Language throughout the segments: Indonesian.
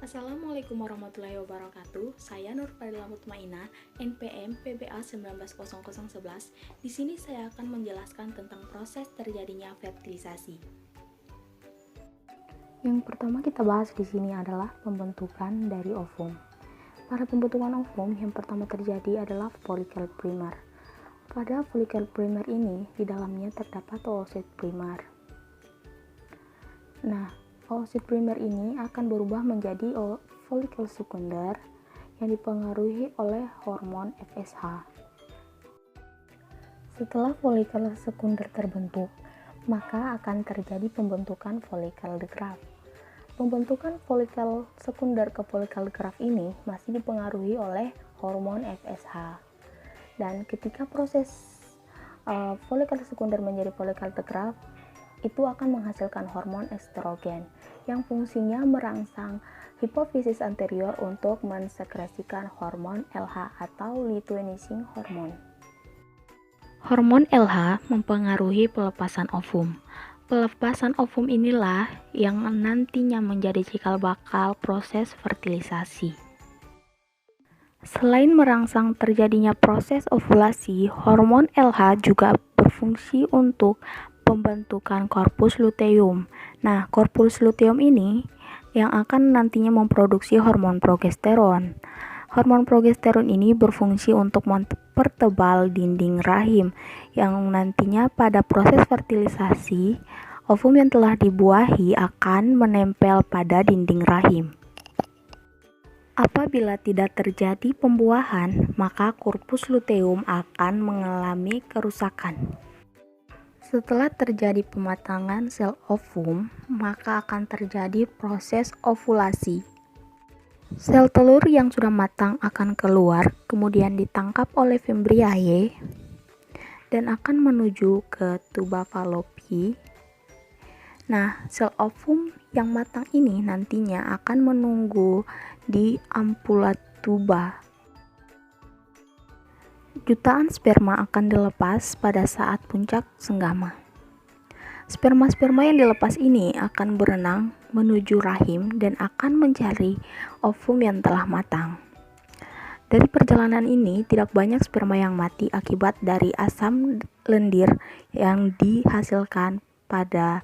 Assalamualaikum warahmatullahi wabarakatuh. Saya Nur Fadila Mutmainah, NPM PBA 190011. Di sini saya akan menjelaskan tentang proses terjadinya fertilisasi. Yang pertama kita bahas di sini adalah pembentukan dari ovum. Pada pembentukan ovum, yang pertama terjadi adalah folikel primer. Pada folikel primer ini, di dalamnya terdapat oosit primer. Nah, oosit primer ini akan berubah menjadi folikel sekunder yang dipengaruhi oleh hormon FSH. Setelah folikel sekunder terbentuk, maka akan terjadi pembentukan folikel de Graaff. Pembentukan folikel sekunder ke folikel de Graaff ini masih dipengaruhi oleh hormon FSH. Dan ketika proses folikel sekunder menjadi folikel de Graaff, itu akan menghasilkan hormon estrogen yang fungsinya merangsang hipofisis anterior untuk mensekresikan hormon LH atau luteinizing hormone. Hormon LH mempengaruhi pelepasan ovum. Pelepasan ovum inilah yang nantinya menjadi cikal bakal proses fertilisasi. Selain merangsang terjadinya proses ovulasi, hormon LH juga berfungsi untuk pembentukan korpus luteum. Nah, korpus luteum ini yang akan nantinya memproduksi hormon progesteron. Hormon progesteron ini berfungsi untuk mempertebal dinding rahim yang nantinya pada proses fertilisasi, ovum yang telah dibuahi akan menempel pada dinding rahim. Apabila tidak terjadi pembuahan, maka korpus luteum akan mengalami kerusakan. Setelah terjadi pematangan sel ovum, maka akan terjadi proses ovulasi. Sel telur yang sudah matang akan keluar, kemudian ditangkap oleh Fimbriae dan akan menuju ke tuba Fallopi. Nah, sel ovum yang matang ini nantinya akan menunggu di ampula tuba. Jutaan sperma akan dilepas pada saat puncak senggama. Sperma-sperma yang dilepas ini akan berenang menuju rahim dan akan mencari ovum yang telah matang. Dari perjalanan ini, tidak banyak sperma yang mati akibat dari asam lendir yang dihasilkan pada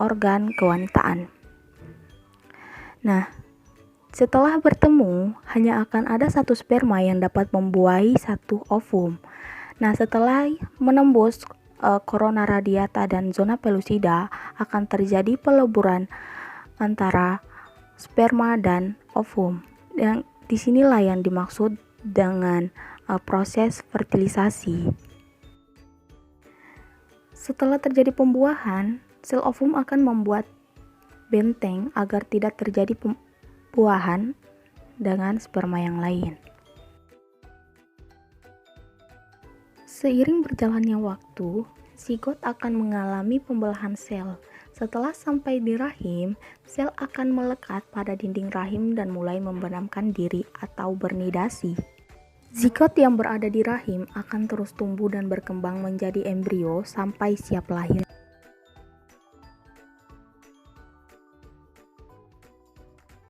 organ kewanitaan. Nah, setelah bertemu, hanya akan ada satu sperma yang dapat membuahi satu ovum. Nah, setelah menembus corona radiata dan zona pellucida, akan terjadi peleburan antara sperma dan ovum. Dan disinilah yang dimaksud dengan proses fertilisasi. Setelah terjadi pembuahan, sel ovum akan membuat benteng agar tidak terjadi pembuahan dengan sperma yang lain. Seiring berjalannya waktu, zigot akan mengalami pembelahan sel. Setelah sampai di rahim, sel akan melekat pada dinding rahim dan mulai membenamkan diri atau bernidasi. Zigot yang berada di rahim akan terus tumbuh dan berkembang menjadi embrio sampai siap lahir.